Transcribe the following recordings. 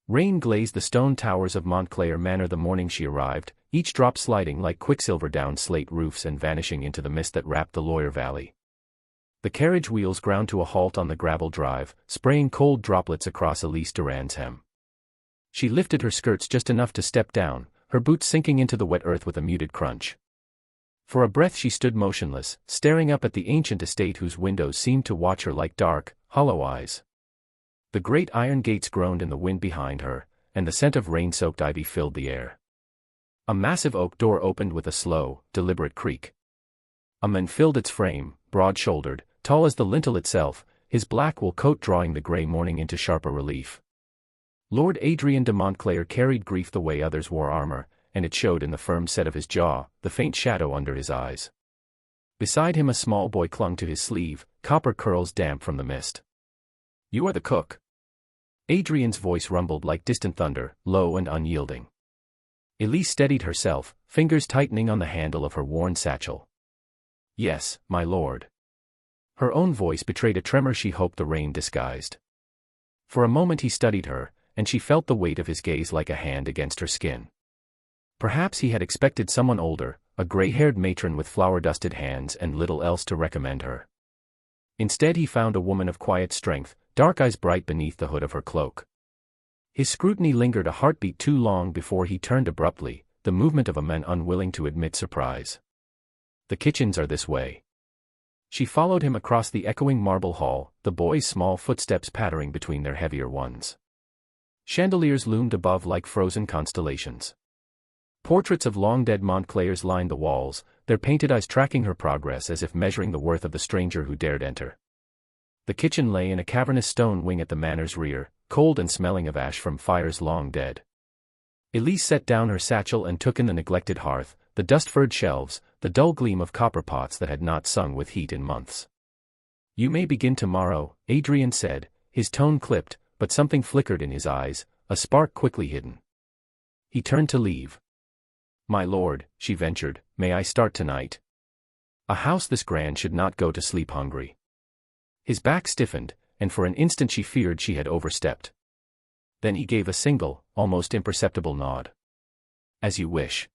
Rain glazed the stone towers of Montclair Manor the morning she arrived, each drop sliding like quicksilver down slate roofs and vanishing into the mist that wrapped the Lawyer Valley. The carriage wheels ground to a halt on the gravel drive, spraying cold droplets across Elise Duran's hem. She lifted her skirts just enough to step down, her boots sinking into the wet earth with a muted crunch. For a breath she stood motionless, staring up at the ancient estate whose windows seemed to watch her like dark, hollow eyes. The great iron gates groaned in the wind behind her, and the scent of rain-soaked ivy filled the air. A massive oak door opened with a slow, deliberate creak. A man filled its frame, broad-shouldered, tall as the lintel itself, his black wool coat drawing the grey morning into sharper relief. Lord Adrian de Montclair carried grief the way others wore armor, and it showed in the firm set of his jaw, the faint shadow under his eyes. Beside him a small boy clung to his sleeve, copper curls damp from the mist. "You are the cook." Adrian's voice rumbled like distant thunder, low and unyielding. Elise steadied herself, fingers tightening on the handle of her worn satchel. "Yes, my lord." Her own voice betrayed a tremor she hoped the rain disguised. For a moment he studied her, and she felt the weight of his gaze like a hand against her skin. Perhaps he had expected someone older, a gray-haired matron with flour-dusted hands and little else to recommend her. Instead he found a woman of quiet strength, dark eyes bright beneath the hood of her cloak. His scrutiny lingered a heartbeat too long before he turned abruptly, the movement of a man unwilling to admit surprise. "The kitchens are this way." She followed him across the echoing marble hall, the boy's small footsteps pattering between their heavier ones. Chandeliers loomed above like frozen constellations. Portraits of long-dead Montclairs lined the walls, their painted eyes tracking her progress as if measuring the worth of the stranger who dared enter. The kitchen lay in a cavernous stone wing at the manor's rear, cold and smelling of ash from fires long dead. Elise set down her satchel and took in the neglected hearth, the dust-furred shelves, the dull gleam of copper pots that had not sung with heat in months. "You may begin tomorrow," Adrian said, his tone clipped, but something flickered in his eyes, a spark quickly hidden. He turned to leave. "My lord," she ventured, "may I start tonight? A house this grand should not go to sleep hungry." His back stiffened, and for an instant she feared she had overstepped. Then he gave a single, almost imperceptible nod. "As you wish."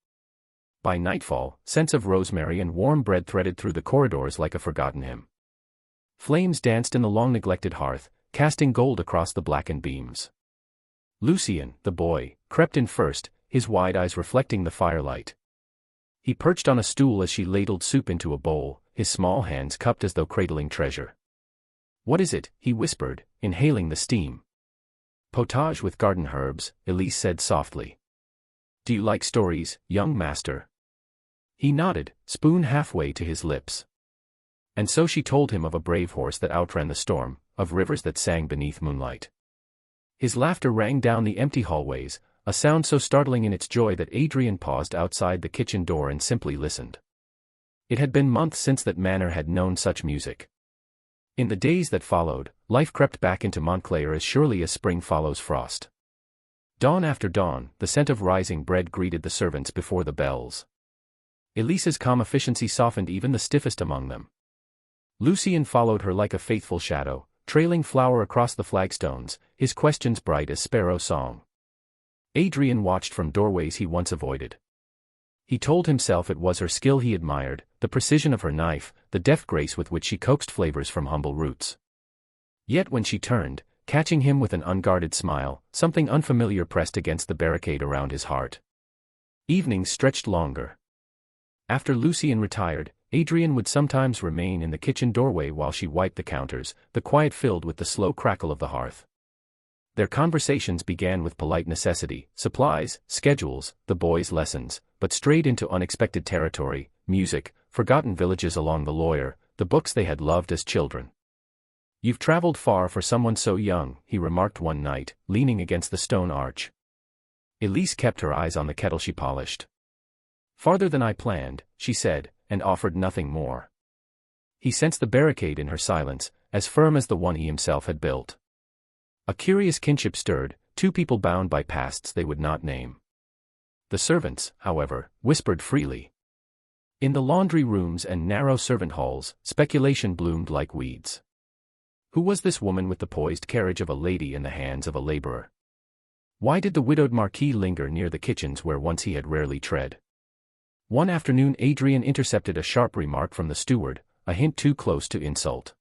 By nightfall, scents of rosemary and warm bread threaded through the corridors like a forgotten hymn. Flames danced in the long-neglected hearth, casting gold across the blackened beams. Lucien, the boy, crept in first, his wide eyes reflecting the firelight. He perched on a stool as she ladled soup into a bowl, his small hands cupped as though cradling treasure. "What is it?" he whispered, inhaling the steam. "Potage with garden herbs," Elise said softly. "Do you like stories, young master?" He nodded, spoon halfway to his lips. And so she told him of a brave horse that outran the storm, of rivers that sang beneath moonlight. His laughter rang down the empty hallways, a sound so startling in its joy that Adrian paused outside the kitchen door and simply listened. It had been months since that manor had known such music. In the days that followed, life crept back into Montclair as surely as spring follows frost. Dawn after dawn, the scent of rising bread greeted the servants before the bells. Elise's calm efficiency softened even the stiffest among them. Lucien followed her like a faithful shadow, trailing flour across the flagstones, his questions bright as sparrow song. Adrian watched from doorways he once avoided. He told himself it was her skill he admired, the precision of her knife, the deft grace with which she coaxed flavors from humble roots. Yet when she turned, catching him with an unguarded smile, something unfamiliar pressed against the barricade around his heart. Evenings stretched longer. After Lucien retired, Adrian would sometimes remain in the kitchen doorway while she wiped the counters, the quiet filled with the slow crackle of the hearth. Their conversations began with polite necessity, supplies, schedules, the boys' lessons, but strayed into unexpected territory, music, forgotten villages along the Loire, the books they had loved as children. "You've traveled far for someone so young," he remarked one night, leaning against the stone arch. Elise kept her eyes on the kettle she polished. "Farther than I planned," she said, and offered nothing more. He sensed the barricade in her silence, as firm as the one he himself had built. A curious kinship stirred, two people bound by pasts they would not name. The servants, however, whispered freely. In the laundry rooms and narrow servant halls, speculation bloomed like weeds. Who was this woman with the poised carriage of a lady in the hands of a laborer? Why did the widowed Marquis linger near the kitchens where once he had rarely tread? One afternoon Adrian intercepted a sharp remark from the steward, a hint too close to insult.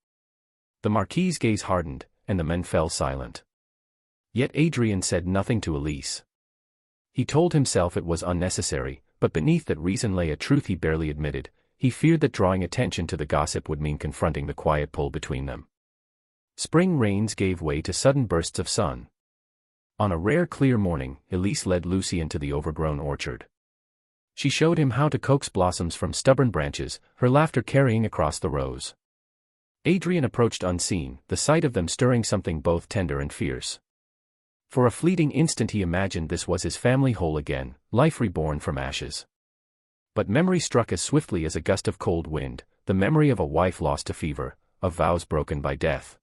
The Marquis's gaze hardened, and the men fell silent. Yet Adrian said nothing to Elise. He told himself it was unnecessary, but beneath that reason lay a truth he barely admitted. He feared that drawing attention to the gossip would mean confronting the quiet pull between them. Spring rains gave way to sudden bursts of sun. On a rare clear morning, Elise led Lucien to the overgrown orchard. She showed him how to coax blossoms from stubborn branches, her laughter carrying across the rows. Adrian approached unseen, the sight of them stirring something both tender and fierce. For a fleeting instant he imagined this was his family whole again, life reborn from ashes. But memory struck as swiftly as a gust of cold wind, the memory of a wife lost to fever, of vows broken by death.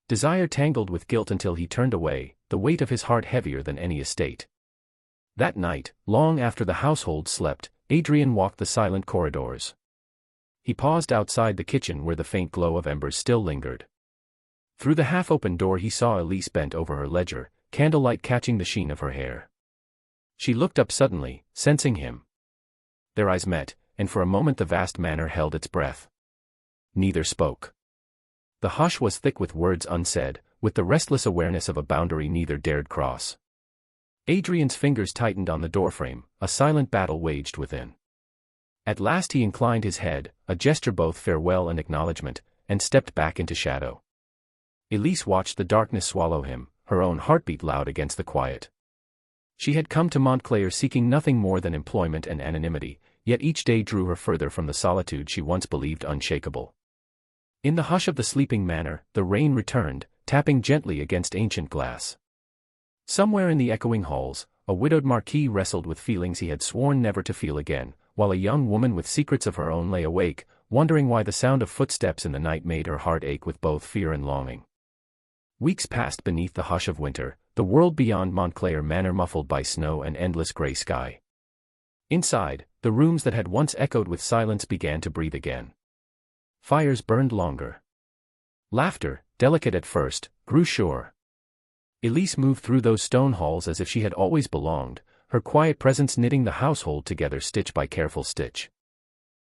Desire tangled with guilt until he turned away, the weight of his heart heavier than any estate. That night, long after the household slept, Adrian walked the silent corridors. He paused outside the kitchen where the faint glow of embers still lingered. Through the half-open door he saw Elise bent over her ledger, candlelight catching the sheen of her hair. She looked up suddenly, sensing him. Their eyes met, and for a moment the vast manor held its breath. Neither spoke. The hush was thick with words unsaid, with the restless awareness of a boundary neither dared cross. Adrian's fingers tightened on the doorframe, a silent battle waged within. At last he inclined his head, a gesture both farewell and acknowledgement, and stepped back into shadow. Elise watched the darkness swallow him, her own heartbeat loud against the quiet. She had come to Montclair seeking nothing more than employment and anonymity, yet each day drew her further from the solitude she once believed unshakable. In the hush of the sleeping manor, the rain returned, tapping gently against ancient glass. Somewhere in the echoing halls, a widowed Marquis wrestled with feelings he had sworn never to feel again, while a young woman with secrets of her own lay awake, wondering why the sound of footsteps in the night made her heart ache with both fear and longing. Weeks passed beneath the hush of winter, the world beyond Montclair Manor muffled by snow and endless gray sky. Inside, the rooms that had once echoed with silence began to breathe again. Fires burned longer. Laughter, delicate at first, grew sure. Elise moved through those stone halls as if she had always belonged, her quiet presence knitting the household together stitch by careful stitch.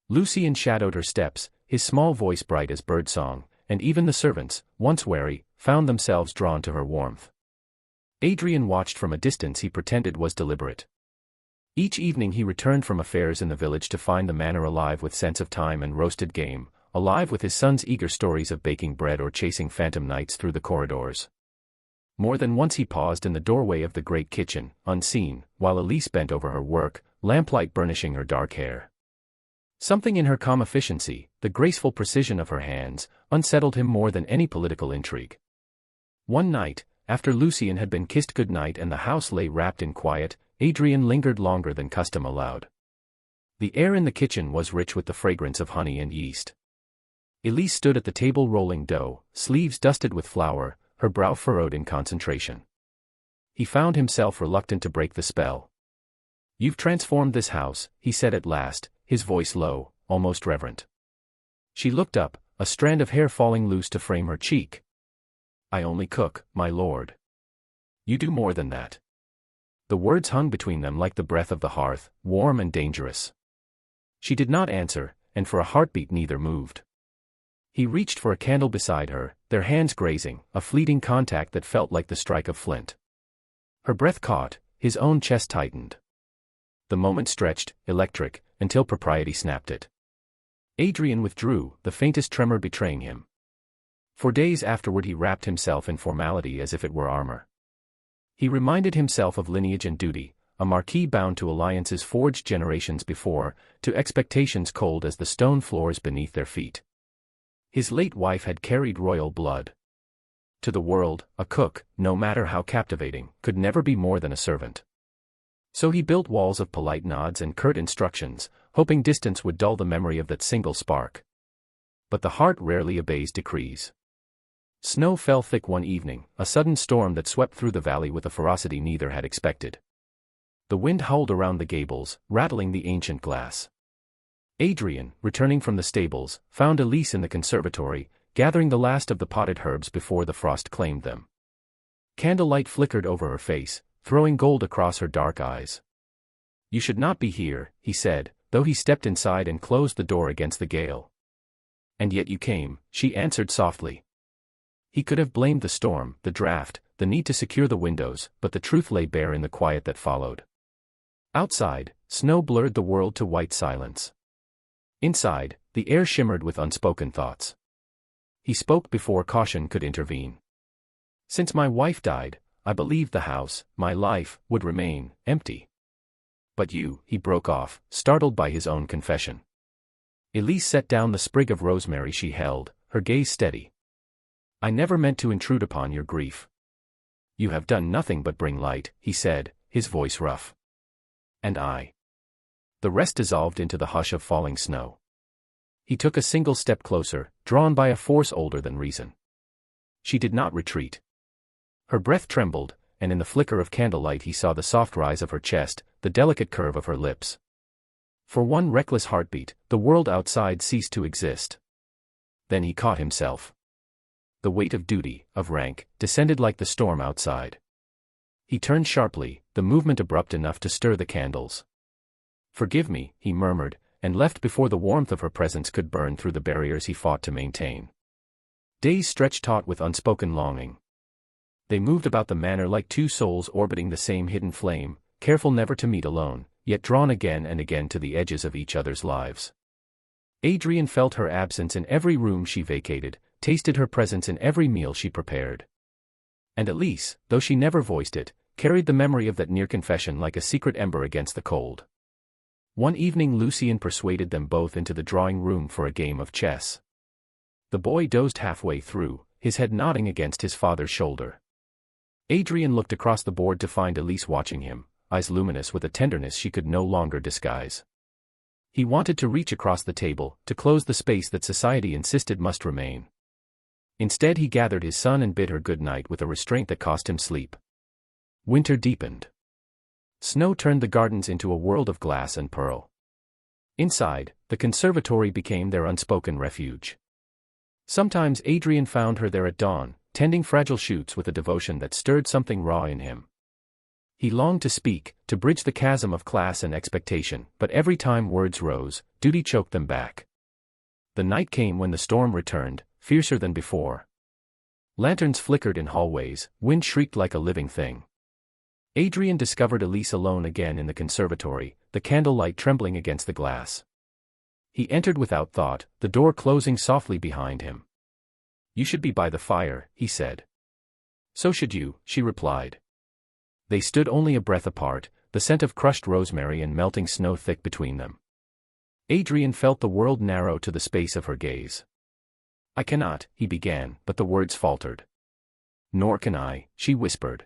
Lucien shadowed her steps, his small voice bright as birdsong, and even the servants, once wary, found themselves drawn to her warmth. Adrian watched from a distance he pretended was deliberate. Each evening he returned from affairs in the village to find the manor alive with sense of time and roasted game, alive with his son's eager stories of baking bread or chasing phantom nights through the corridors. More than once he paused in the doorway of the great kitchen, unseen, while Elise bent over her work, lamplight burnishing her dark hair. Something in her calm efficiency, the graceful precision of her hands, unsettled him more than any political intrigue. One night, after Lucien had been kissed goodnight and the house lay wrapped in quiet, Adrian lingered longer than custom allowed. The air in the kitchen was rich with the fragrance of honey and yeast. Elise stood at the table rolling dough, sleeves dusted with flour, her brow furrowed in concentration. He found himself reluctant to break the spell. "You've transformed this house," he said at last, his voice low, almost reverent. She looked up, a strand of hair falling loose to frame her cheek. "I only cook, my lord." "You do more than that." The words hung between them like the breath of the hearth, warm and dangerous. She did not answer, and for a heartbeat neither moved. He reached for a candle beside her, their hands grazing, a fleeting contact that felt like the strike of flint. Her breath caught, his own chest tightened. The moment stretched, electric, until propriety snapped it. Adrian withdrew, the faintest tremor betraying him. For days afterward he wrapped himself in formality as if it were armor. He reminded himself of lineage and duty, a Marquis bound to alliances forged generations before, to expectations cold as the stone floors beneath their feet. His late wife had carried royal blood. To the world, a cook, no matter how captivating, could never be more than a servant. So he built walls of polite nods and curt instructions, hoping distance would dull the memory of that single spark. But the heart rarely obeys decrees. Snow fell thick one evening, a sudden storm that swept through the valley with a ferocity neither had expected. The wind howled around the gables, rattling the ancient glass. Adrian, returning from the stables, found Elise in the conservatory, gathering the last of the potted herbs before the frost claimed them. Candlelight flickered over her face, throwing gold across her dark eyes. "You should not be here," he said, though he stepped inside and closed the door against the gale. "And yet you came," she answered softly. He could have blamed the storm, the draft, the need to secure the windows, but the truth lay bare in the quiet that followed. Outside, snow blurred the world to white silence. Inside, the air shimmered with unspoken thoughts. He spoke before caution could intervene. "Since my wife died, I believed the house, my life, would remain empty. But you," he broke off, startled by his own confession. Elise set down the sprig of rosemary she held, her gaze steady. "I never meant to intrude upon your grief. You have done nothing but bring light," he said, his voice rough. "And I." The rest dissolved into the hush of falling snow. He took a single step closer, drawn by a force older than reason. She did not retreat. Her breath trembled, and in the flicker of candlelight he saw the soft rise of her chest, the delicate curve of her lips. For one reckless heartbeat, the world outside ceased to exist. Then he caught himself. The weight of duty, of rank, descended like the storm outside. He turned sharply, the movement abrupt enough to stir the candles. "Forgive me," he murmured, and left before the warmth of her presence could burn through the barriers he fought to maintain. Days stretched taut with unspoken longing. They moved about the manor like two souls orbiting the same hidden flame, careful never to meet alone, yet drawn again and again to the edges of each other's lives. Adrian felt her absence in every room she vacated, tasted her presence in every meal she prepared. And Elise, though she never voiced it, carried the memory of that near confession like a secret ember against the cold. One evening Lucien persuaded them both into the drawing room for a game of chess. The boy dozed halfway through, his head nodding against his father's shoulder. Adrian looked across the board to find Elise watching him, eyes luminous with a tenderness she could no longer disguise. He wanted to reach across the table, to close the space that society insisted must remain. Instead he gathered his son and bid her good night with a restraint that cost him sleep. Winter deepened. Snow turned the gardens into a world of glass and pearl. Inside, the conservatory became their unspoken refuge. Sometimes Adrian found her there at dawn, tending fragile shoots with a devotion that stirred something raw in him. He longed to speak, to bridge the chasm of class and expectation, but every time words rose, duty choked them back. The night came when the storm returned, fiercer than before. Lanterns flickered in hallways, wind shrieked like a living thing. Adrian discovered Elise alone again in the conservatory, the candlelight trembling against the glass. He entered without thought, the door closing softly behind him. "You should be by the fire," he said. "So should you," she replied. They stood only a breath apart, the scent of crushed rosemary and melting snow thick between them. Adrian felt the world narrow to the space of her gaze. "I cannot," he began, but the words faltered. "Nor can I," she whispered.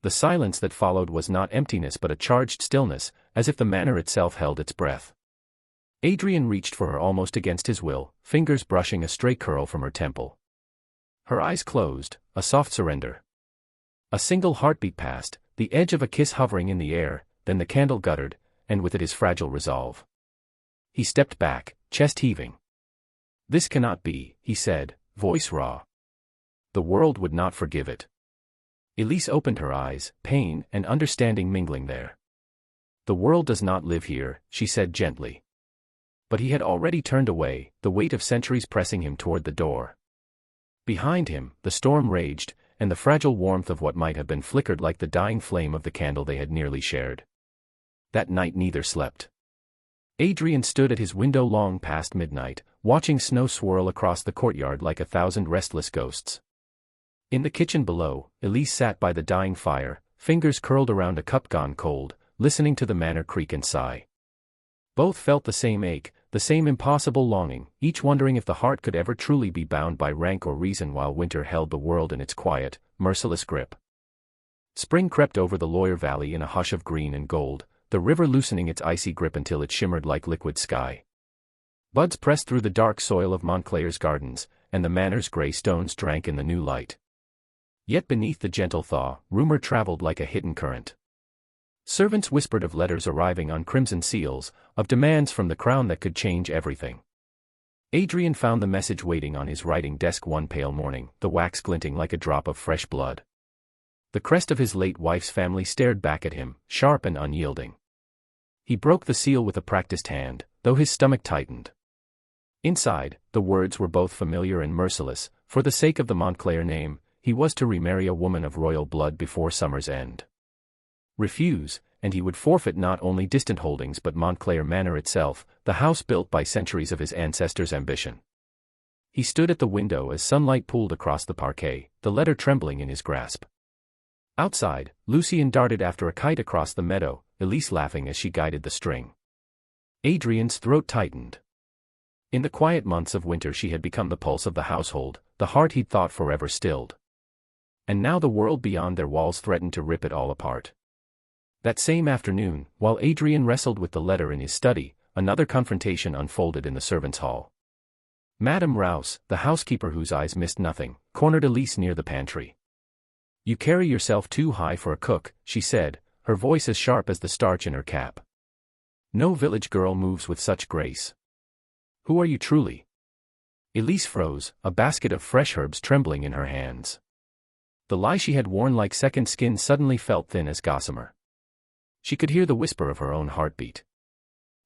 The silence that followed was not emptiness but a charged stillness, as if the manor itself held its breath. Adrian reached for her almost against his will, fingers brushing a stray curl from her temple. Her eyes closed, a soft surrender. A single heartbeat passed, the edge of a kiss hovering in the air, then the candle guttered, and with it his fragile resolve. He stepped back, chest heaving. "This cannot be," he said, voice raw. "The world would not forgive it." Elise opened her eyes, pain and understanding mingling there. "The world does not live here," she said gently. But he had already turned away, the weight of centuries pressing him toward the door. Behind him, the storm raged, and the fragile warmth of what might have been flickered like the dying flame of the candle they had nearly shared. That night neither slept. Adrian stood at his window long past midnight, watching snow swirl across the courtyard like 1,000 restless ghosts. In the kitchen below, Elise sat by the dying fire, fingers curled around a cup gone cold, listening to the manor creak and sigh. Both felt the same ache, the same impossible longing, each wondering if the heart could ever truly be bound by rank or reason while winter held the world in its quiet, merciless grip. Spring crept over the Lawyer Valley in a hush of green and gold, the river loosening its icy grip until it shimmered like liquid sky. Buds pressed through the dark soil of Montclair's gardens, and the manor's gray stones drank in the new light. Yet beneath the gentle thaw, rumor traveled like a hidden current. Servants whispered of letters arriving on crimson seals, of demands from the crown that could change everything. Adrian found the message waiting on his writing desk one pale morning, the wax glinting like a drop of fresh blood. The crest of his late wife's family stared back at him, sharp and unyielding. He broke the seal with a practiced hand, though his stomach tightened. Inside, the words were both familiar and merciless. For the sake of the Montclair name, he was to remarry a woman of royal blood before summer's end. Refuse, and he would forfeit not only distant holdings but Montclair Manor itself, the house built by centuries of his ancestors' ambition. He stood at the window as sunlight pooled across the parquet, the letter trembling in his grasp. Outside, Lucien darted after a kite across the meadow, Elise laughing as she guided the string. Adrian's throat tightened. In the quiet months of winter she had become the pulse of the household, the heart he'd thought forever stilled. And now the world beyond their walls threatened to rip it all apart. That same afternoon, while Adrian wrestled with the letter in his study, another confrontation unfolded in the servants' hall. Madame Rouse, the housekeeper whose eyes missed nothing, cornered Elise near the pantry. "You carry yourself too high for a cook," she said, her voice as sharp as the starch in her cap. "No village girl moves with such grace. Who are you truly?" Elise froze, a basket of fresh herbs trembling in her hands. The lie she had worn like second skin suddenly felt thin as gossamer. She could hear the whisper of her own heartbeat.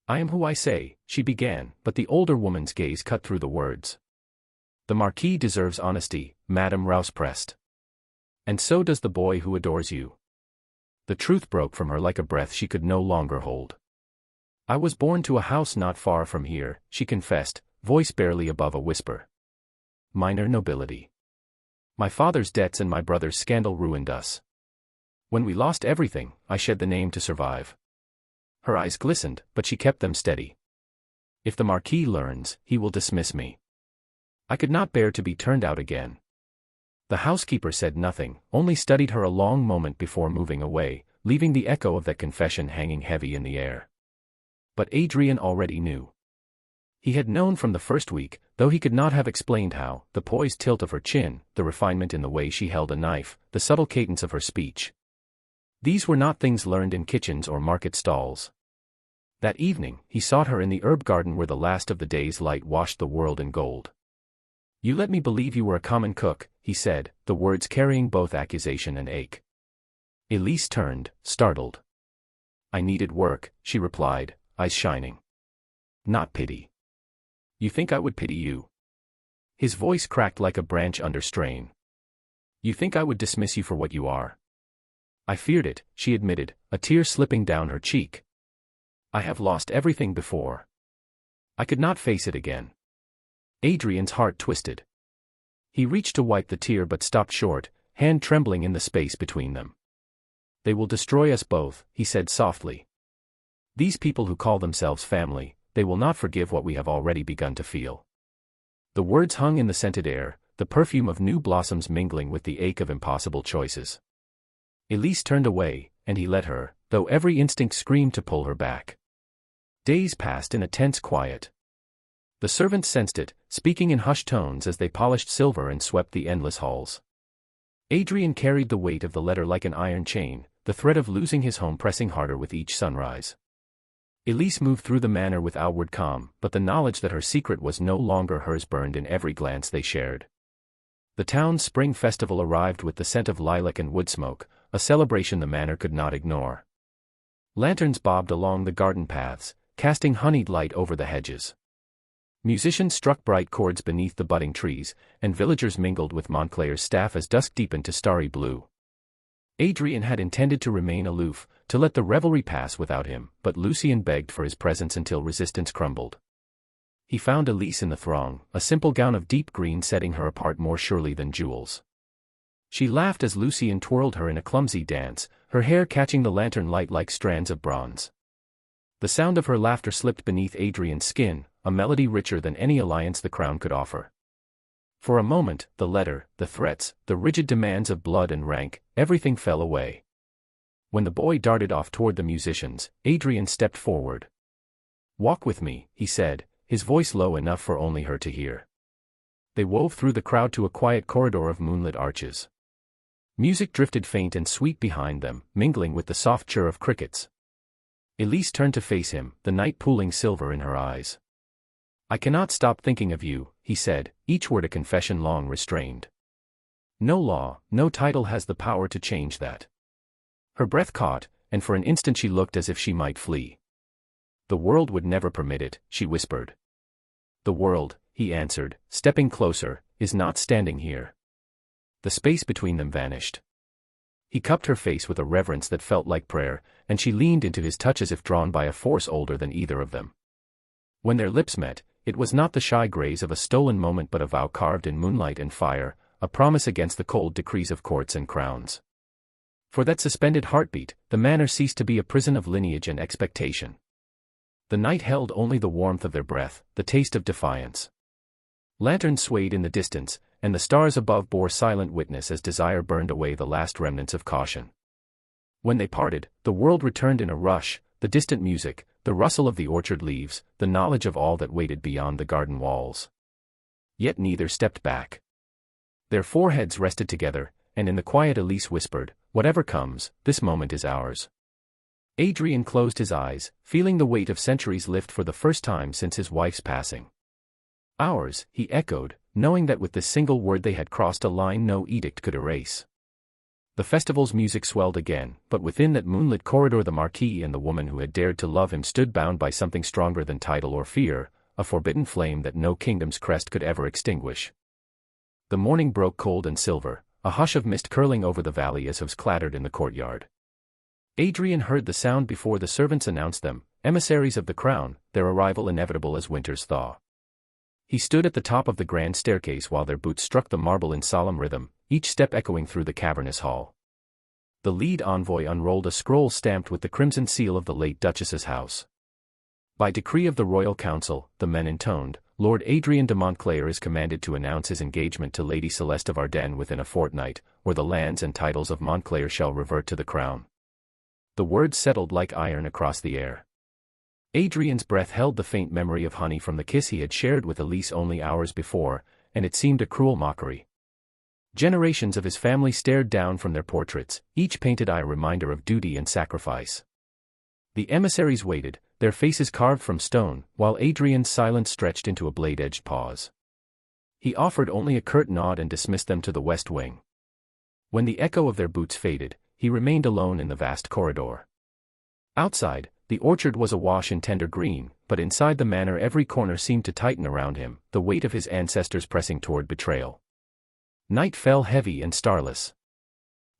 "I am who I say," she began, but the older woman's gaze cut through the words. "The Marquis deserves honesty," Madame Rouse pressed. "And so does the boy who adores you." The truth broke from her like a breath she could no longer hold. "I was born to a house not far from here," she confessed, voice barely above a whisper. "Minor nobility. My father's debts and my brother's scandal ruined us. When we lost everything, I shed the name to survive." Her eyes glistened, but she kept them steady. "If the Marquis learns, he will dismiss me. I could not bear to be turned out again." The housekeeper said nothing, only studied her a long moment before moving away, leaving the echo of that confession hanging heavy in the air. But Adrian already knew. He had known from the first week, though he could not have explained how, the poised tilt of her chin, the refinement in the way she held a knife, the subtle cadence of her speech. These were not things learned in kitchens or market stalls. That evening, he sought her in the herb garden where the last of the day's light washed the world in gold. "You let me believe you were a common cook," he said, the words carrying both accusation and ache. Elise turned, startled. "I needed work," she replied, eyes shining. "Not pity." "You think I would pity you?" His voice cracked like a branch under strain. "You think I would dismiss you for what you are?" "I feared it," she admitted, a tear slipping down her cheek. "I have lost everything before. I could not face it again." Adrian's heart twisted. He reached to wipe the tear but stopped short, hand trembling in the space between them. "They will destroy us both," he said softly. "These people who call themselves family, they will not forgive what we have already begun to feel." The words hung in the scented air, the perfume of new blossoms mingling with the ache of impossible choices. Elise turned away, and he let her, though every instinct screamed to pull her back. Days passed in a tense quiet. The servants sensed it, speaking in hushed tones as they polished silver and swept the endless halls. Adrian carried the weight of the letter like an iron chain, the threat of losing his home pressing harder with each sunrise. Elise moved through the manor with outward calm, but the knowledge that her secret was no longer hers burned in every glance they shared. The town's spring festival arrived with the scent of lilac and wood smoke, a celebration the manor could not ignore. Lanterns bobbed along the garden paths, casting honeyed light over the hedges. Musicians struck bright chords beneath the budding trees, and villagers mingled with Montclair's staff as dusk deepened to starry blue. Adrian had intended to remain aloof, to let the revelry pass without him, but Lucien begged for his presence until resistance crumbled. He found Elise in the throng, a simple gown of deep green setting her apart more surely than jewels. She laughed as Lucien twirled her in a clumsy dance, her hair catching the lantern light like strands of bronze. The sound of her laughter slipped beneath Adrian's skin, a melody richer than any alliance the crown could offer. For a moment, the letter, the threats, the rigid demands of blood and rank, everything fell away. When the boy darted off toward the musicians, Adrian stepped forward. "Walk with me," he said, his voice low enough for only her to hear. They wove through the crowd to a quiet corridor of moonlit arches. Music drifted faint and sweet behind them, mingling with the soft chirr of crickets. Elise turned to face him, the night pooling silver in her eyes. "I cannot stop thinking of you," he said, each word a confession long restrained. No law, no title has the power to change that. Her breath caught, and for an instant she looked as if she might flee. The world would never permit it, she whispered. The world, he answered, stepping closer, is not standing here. The space between them vanished. He cupped her face with a reverence that felt like prayer, and she leaned into his touch as if drawn by a force older than either of them. When their lips met, it was not the shy graze of a stolen moment but a vow carved in moonlight and fire, a promise against the cold decrees of courts and crowns. For that suspended heartbeat, the manor ceased to be a prison of lineage and expectation. The night held only the warmth of their breath, the taste of defiance. Lanterns swayed in the distance, and the stars above bore silent witness as desire burned away the last remnants of caution. When they parted, the world returned in a rush, the distant music, the rustle of the orchard leaves, the knowledge of all that waited beyond the garden walls. Yet neither stepped back. Their foreheads rested together, and in the quiet Elise whispered, "Whatever comes, this moment is ours." Adrian closed his eyes, feeling the weight of centuries lift for the first time since his wife's passing. Ours, he echoed, knowing that with this single word they had crossed a line no edict could erase. The festival's music swelled again, but within that moonlit corridor the Marquis and the woman who had dared to love him stood bound by something stronger than title or fear, a forbidden flame that no kingdom's crest could ever extinguish. The morning broke cold and silver, a hush of mist curling over the valley as hooves clattered in the courtyard. Adrian heard the sound before the servants announced them, emissaries of the crown, their arrival inevitable as winter's thaw. He stood at the top of the grand staircase while their boots struck the marble in solemn rhythm, each step echoing through the cavernous hall. The lead envoy unrolled a scroll stamped with the crimson seal of the late Duchess's house. By decree of the Royal Council, the men intoned, Lord Adrian de Montclair is commanded to announce his engagement to Lady Celeste of Ardennes within a fortnight, or the lands and titles of Montclair shall revert to the crown. The words settled like iron across the air. Adrian's breath held the faint memory of honey from the kiss he had shared with Elise only hours before, and it seemed a cruel mockery. Generations of his family stared down from their portraits, each painted eye a reminder of duty and sacrifice. The emissaries waited, their faces carved from stone, while Adrian's silence stretched into a blade-edged pause. He offered only a curt nod and dismissed them to the west wing. When the echo of their boots faded, he remained alone in the vast corridor. Outside, the orchard was awash in tender green, but inside the manor every corner seemed to tighten around him, the weight of his ancestors pressing toward betrayal. Night fell heavy and starless.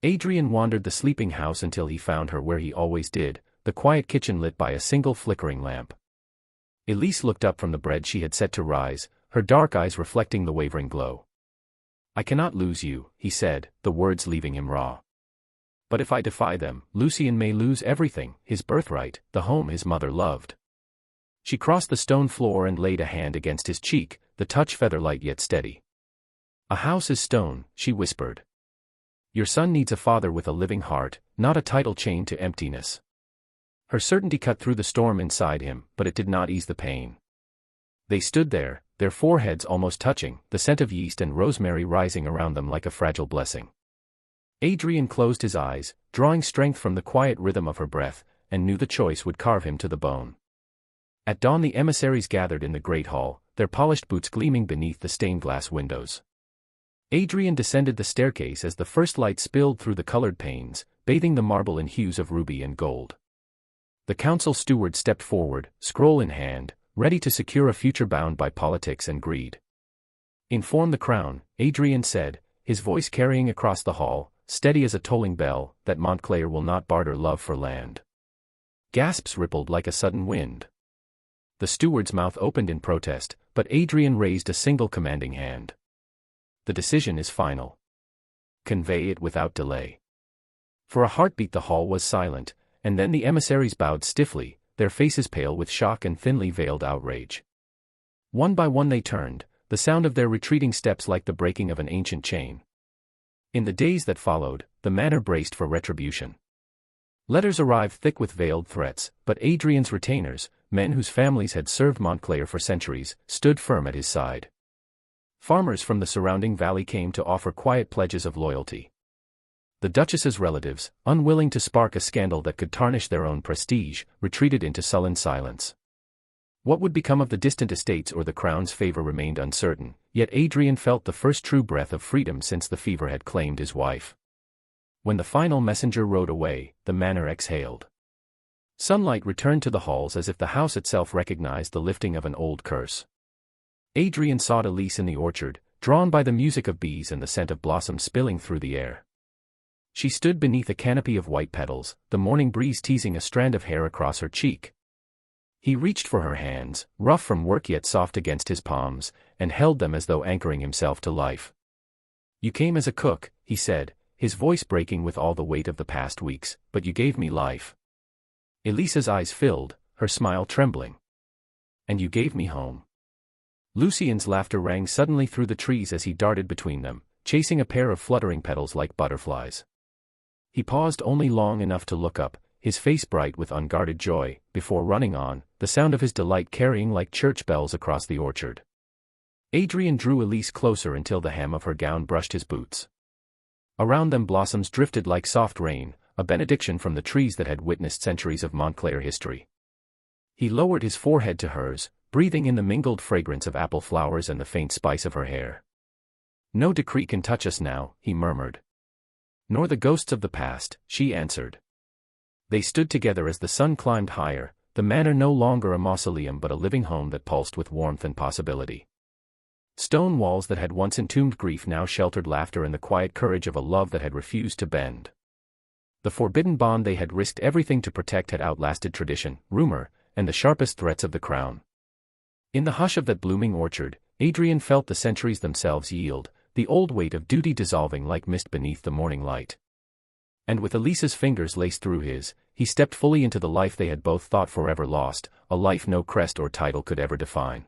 Adrian wandered the sleeping house until he found her where he always did, the quiet kitchen lit by a single flickering lamp. Elise looked up from the bread she had set to rise, her dark eyes reflecting the wavering glow. "I cannot lose you," he said, the words leaving him raw. "But if I defy them, Lucien may lose everything, his birthright, the home his mother loved." She crossed the stone floor and laid a hand against his cheek, the touch feather-light yet steady. "A house is stone," she whispered. "Your son needs a father with a living heart, not a title chained to emptiness." Her certainty cut through the storm inside him, but it did not ease the pain. They stood there, their foreheads almost touching, the scent of yeast and rosemary rising around them like a fragile blessing. Adrian closed his eyes, drawing strength from the quiet rhythm of her breath, and knew the choice would carve him to the bone. At dawn the emissaries gathered in the great hall, their polished boots gleaming beneath the stained-glass windows. Adrian descended the staircase as the first light spilled through the colored panes, bathing the marble in hues of ruby and gold. The council steward stepped forward, scroll in hand, ready to secure a future bound by politics and greed. "Inform the crown," Adrian said, his voice carrying across the hall, steady as a tolling bell, that Montclair will not barter love for land. Gasps rippled like a sudden wind. The steward's mouth opened in protest, but Adrian raised a single commanding hand. "The decision is final. Convey it without delay." For a heartbeat the hall was silent, and then the emissaries bowed stiffly, their faces pale with shock and thinly veiled outrage. One by one they turned, the sound of their retreating steps like the breaking of an ancient chain. In the days that followed, the manor braced for retribution. Letters arrived thick with veiled threats, but Adrian's retainers, men whose families had served Montclair for centuries, stood firm at his side. Farmers from the surrounding valley came to offer quiet pledges of loyalty. The Duchess's relatives, unwilling to spark a scandal that could tarnish their own prestige, retreated into sullen silence. What would become of the distant estates or the crown's favor remained uncertain, yet Adrian felt the first true breath of freedom since the fever had claimed his wife. When the final messenger rode away, the manor exhaled. Sunlight returned to the halls as if the house itself recognized the lifting of an old curse. Adrian sought Elise in the orchard, drawn by the music of bees and the scent of blossoms spilling through the air. She stood beneath a canopy of white petals, the morning breeze teasing a strand of hair across her cheek. He reached for her hands, rough from work yet soft against his palms, and held them as though anchoring himself to life. "You came as a cook," he said, his voice breaking with all the weight of the past weeks, "but you gave me life." Elisa's eyes filled, her smile trembling. "And you gave me home." Lucien's laughter rang suddenly through the trees as he darted between them, chasing a pair of fluttering petals like butterflies. He paused only long enough to look up, his face bright with unguarded joy, before running on, the sound of his delight carrying like church bells across the orchard. Adrian drew Elise closer until the hem of her gown brushed his boots. Around them blossoms drifted like soft rain, a benediction from the trees that had witnessed centuries of Montclair history. He lowered his forehead to hers, breathing in the mingled fragrance of apple flowers and the faint spice of her hair. "No decree can touch us now," he murmured. "Nor the ghosts of the past," she answered. They stood together as the sun climbed higher, the manor no longer a mausoleum but a living home that pulsed with warmth and possibility. Stone walls that had once entombed grief now sheltered laughter and the quiet courage of a love that had refused to bend. The forbidden bond they had risked everything to protect had outlasted tradition, rumor, and the sharpest threats of the crown. In the hush of that blooming orchard, Adrian felt the centuries themselves yield, the old weight of duty dissolving like mist beneath the morning light. And with Elisa's fingers laced through his, he stepped fully into the life they had both thought forever lost, a life no crest or title could ever define.